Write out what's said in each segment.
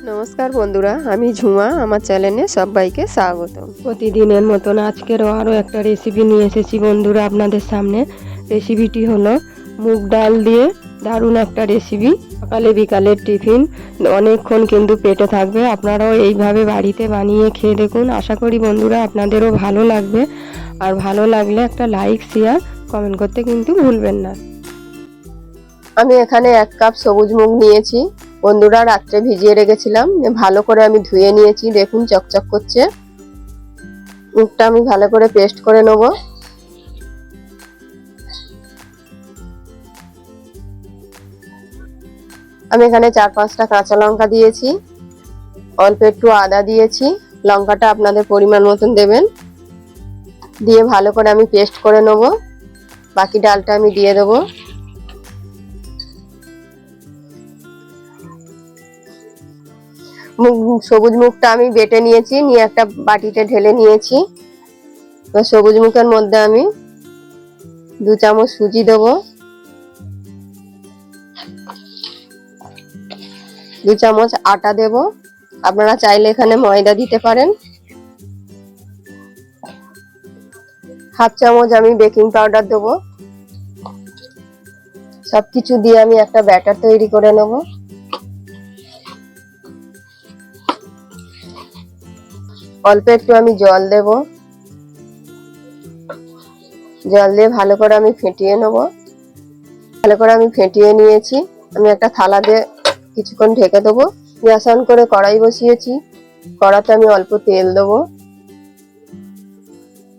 নমস্কার বন্ধুরা, আমি ঝুমা। আমার চ্যানেলে সবাইকে স্বাগত। প্রতিদিনের মতন আজকেরও আরও একটা রেসিপি নিয়ে এসেছি বন্ধুরা আপনাদের সামনে। রেসিপিটি হলো মুগ ডাল দিয়ে দারুণ একটা রেসিপি। সকালে বিকালের টিফিন অনেকক্ষণ কিন্তু পেটে থাকবে। আপনারাও এইভাবে বাড়িতে বানিয়ে খেয়ে দেখুন। আশা করি বন্ধুরা আপনাদেরও ভালো লাগবে। আর ভালো লাগলে একটা লাইক, শেয়ার, কমেন্ট করতে কিন্তু ভুলবেন না। আমি এখানে 1 কাপ সবুজ মুগ নিয়েছি বন্ধুরা, রাত্রে ভিজিয়ে রেখেছিলাম। ভালো করে আমি ধুয়ে নিয়েছি, দেখুন চকচক করছে। মুগটা আমি ভালো করে পেস্ট করে নেব। আমি এখানে 4-5টা কাঁচা লঙ্কা দিয়েছি, অল্প একটু আদা দিয়েছি। লঙ্কাটা আপনাদের পরিমাণ মতন দেবেন। দিয়ে ভালো করে আমি পেস্ট করে নেব। বাকি ডালটা আমি দিয়ে দেবো। সবুজ মুগটা আমি বেটে নিয়েছি, নিয়ে একটা বাটিতে ঢেলে নিয়েছি। সবুজ মুগের মধ্যে আমি 2 চামচ সুজি দেবো, 2 চামচ আটা দেব। আপনারা চাইলে এখানে ময়দা দিতে পারেন। 1/2 চামচ আমি বেকিং পাউডার দেবো। সবকিছু দিয়ে আমি একটা ব্যাটার তৈরি করে নেব। অল্প একটু আমি জল দেব। জল দিয়ে ভালো করে আমি ফেটিয়ে নেব। ভালো করে আমি ফেটিয়ে নিয়েছি। আমি একটা থালা দিয়ে কিছুক্ষণ ঢেকে দেবো। গ্যাস অন করে কড়াই বসিয়েছি। কড়াতে আমি অল্প তেল দেবো।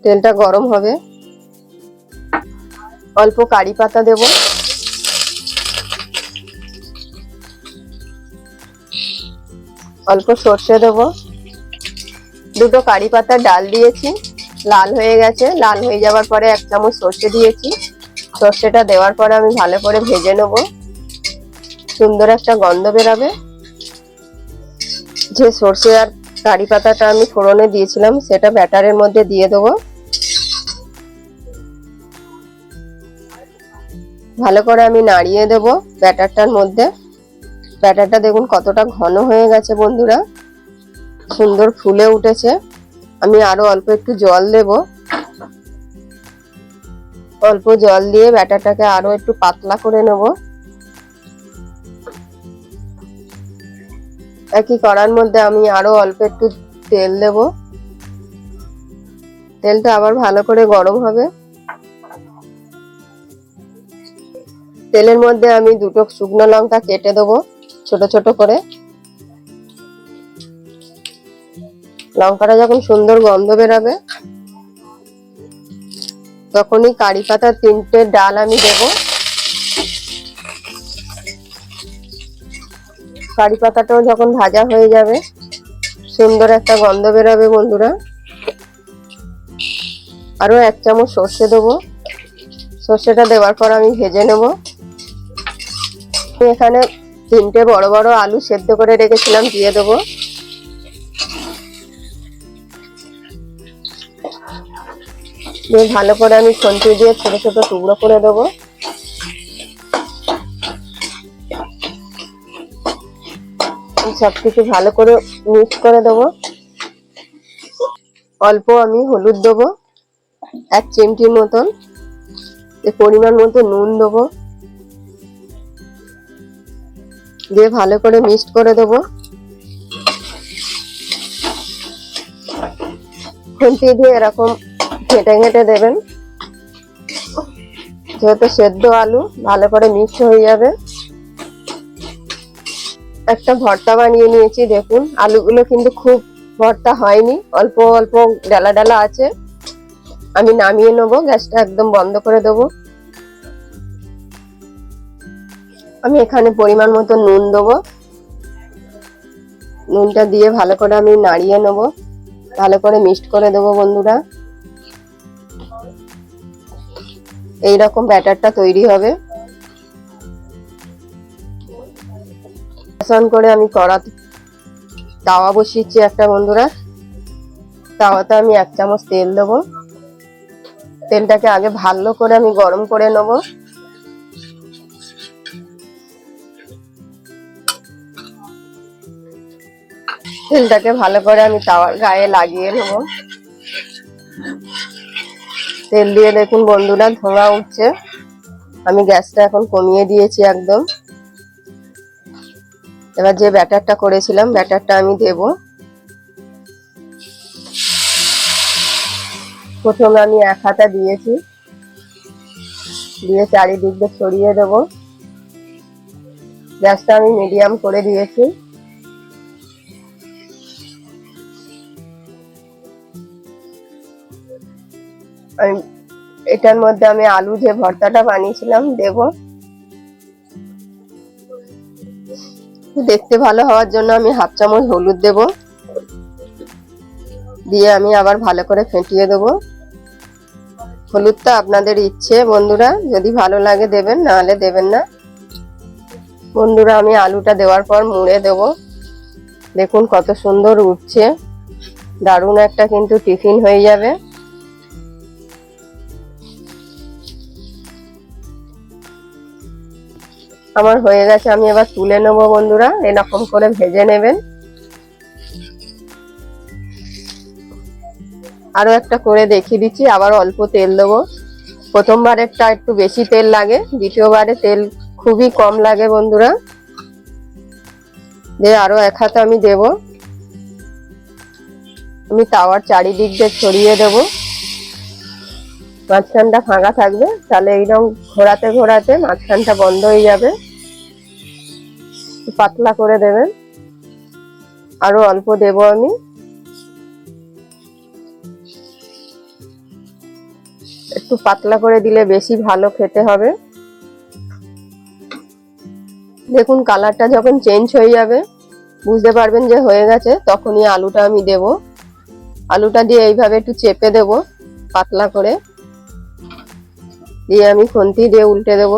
তেলটা গরম হবে। অল্প কারি পাতা দেব। অল্প সর্ষে দেব। 2টো কারি পাতার ডাল দিয়েছি, লাল হয়ে গেছে। লাল হয়ে যাওয়ার পরে 1 চামচ সর্ষে দিয়েছি। সর্ষেটা দেওয়ার পরে আমি ভালো করে ভেজে নেব। সুন্দর একটা গন্ধ বেরাবে। যে সর্ষে আর কারি পাতাটা আমি ফোড়নে দিয়েছিলাম সেটা ব্যাটারের মধ্যে দিয়ে দেবো। ভালো করে আমি নাড়িয়ে দেব ব্যাটারটার মধ্যে। ব্যাটারটা দেখুন কতটা ঘন হয়ে গেছে বন্ধুরা, সুন্দর ফুলে উঠেছে। আমি আরো অল্প একটু জল দেব। অল্প জল দিয়ে ব্যাটারটাকে আরো একটু পাতলা করে নেব। একই কড়ার মধ্যে আমি আরো অল্প একটু তেল দেব। তেলটা আবার ভালো করে গরম হবে। তেলের মধ্যে আমি 2টো শুকনো লঙ্কা কেটে দেবো ছোট ছোট করে। লঙ্কাটা যখন সুন্দর গন্ধ বেরাবে তখনই কারি পাতার 3টে ডাল আমি দেব। কারি পাতাটাও যখন ভাজা হয়ে যাবে সুন্দর একটা গন্ধ বেরাবে বন্ধুরা। আরো 1 চামচ সর্ষে দেবো। সর্ষেটা দেওয়ার পর আমি ভেজে নেব। এখানে 3টে বড় বড় আলু সেদ্ধ করে রেখেছিলাম, দিয়ে দেবো। দিয়ে ভালো করে আমি খুন্তি দিয়ে ছোট ছোট টুকরো করে দেবো। সবকিছু ভালো করে মিক্স করে দেবো। অল্প আমি হলুদ দেবো 1 চিমটির মতন। পরিমাণ মতো নুন দেবো। দিয়ে ভালো করে মিক্স করে দেবো। খুন্তি দিয়ে এরকম ঘেটে ঘেটে দেবেন, যেহেতু সেদ্ধ আলু ভালো করে মিক্স হয়ে যাবে। একটা ভর্তা বানিয়ে নিয়েছি, দেখুন আলুগুলো কিন্তু খুব ভর্তা হয়নি, অল্প অল্প ডালা ডালা আছে। আমি নামিয়ে নেবো, গ্যাসটা একদম বন্ধ করে দেবো। আমি এখানে পরিমাণ মতো নুন দেবো। নুনটা দিয়ে ভালো করে আমি নাড়িয়ে নেবো, ভালো করে মিক্সড করে দেবো বন্ধুরা। এইরকম ব্যাটারটা তৈরি হবে। অন করে আমি কড়াতে তাওয়া বসিয়েছি একটা বন্ধুরা। তাওয়াতে আমি 1 চামচ তেল দেবো। তেলটাকে আগে ভালো করে আমি গরম করে নেব। তেলটাকে ভালো করে আমি তাওয়ার গায়ে লাগিয়ে নেব। তেল দিয়ে দেখুন বন্ধুরা ধোঁয়া উঠছে। আমি গ্যাসটা এখন কমিয়ে দিয়েছি একদম। এবার যে ব্যাটারটা করেছিলাম ব্যাটারটা আমি দেব। প্রথমে আমি এক হাতা দিয়েছি, দিয়ে চারিদিক দিয়ে ছড়িয়ে দেব। গ্যাসটা আমি মিডিয়াম করে দিয়েছি। এটার মধ্যে আমি আলু যে ভর্তাটা বানিয়েছিলাম দেব। দেখতে ভালো হওয়ার জন্য আমি হাফ চামচ হলুদ দেব, দিয়ে আমি আবার ভালো করে ফেটিয়ে দেব। হলুদটা আপনাদের ইচ্ছে বন্ধুরা, যদি ভালো লাগে দেবেন, না হলে দেবেন না। বন্ধুরা আমি আলুটা দেওয়ার পর মুড়ে দেব। দেখুন কত সুন্দর উঠছে, দারুণ একটা কিন্তু টিফিন হয়ে যাবে। আমার হয়ে গেছে, আমি এবার তুলে নেব। বন্ধুরা এরকম করে ভেজে নেবেন। আরো একটা করে দেখিয়ে দিচ্ছি, আবার অল্প তেল দেবো। প্রথমবারেরটা একটু বেশি তেল লাগে, দ্বিতীয়বারে তেল খুবই কম লাগে বন্ধুরা। দিয়ে আরো এক হাতে আমি দেব। আমি তাওয়ার চারিদিক দিয়ে ছড়িয়ে দেব। মাঝখানটা ফাঁকা থাকবে, তাহলে এইরকম ঘোরাতে ঘোরাতে মাঝখানটা বন্ধ হয়ে যাবে। পাতলা করে দেবেন। আরো অল্প দেব আমি। একটু পাতলা করে দিলে বেশি ভালো খেতে হবে। দেখুন কালারটা যখন চেঞ্জ হয়ে যাবে বুঝতে পারবেন যে হয়ে গেছে, তখনই আলুটা আমি দেব। আলুটা দিয়ে এইভাবে একটু চেপে দেব পাতলা করে, দিয়ে আমি খুন্তি দিয়ে উল্টে দেব।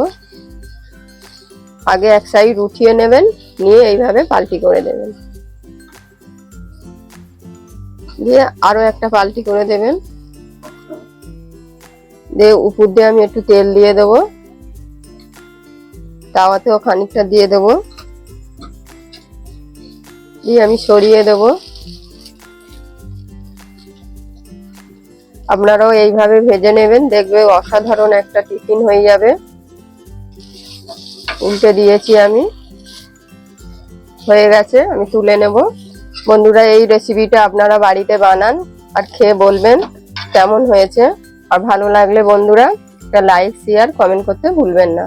আগে এক সাইড উঠিয়ে নেবেন, নিয়ে এইভাবে পাল্টি করে দেবেন, দিয়ে আরো একটা পাল্টি করে দেবেন। দিয়ে উপর দিয়ে আমি একটু তেল দিয়ে দেব, তাওয়াতেও খানিকটা দিয়ে দেব, দিয়ে আমি সরিয়ে দেব। আপনারাও এইভাবে ভেজে নেবেন, দেখবে অসাধারণ একটা টিফিন হয়ে যাবে। উল্টে দিয়েছি আমি, হয়ে গেছে, আমি তুলে নেব। বন্ধুরা এই রেসিপিটা আপনারা বাড়িতে বানান আর খেয়ে বলবেন কেমন হয়েছে। আর ভালো লাগলে বন্ধুরা একটা লাইক শেয়ার কমেন্ট করতে ভুলবেন না।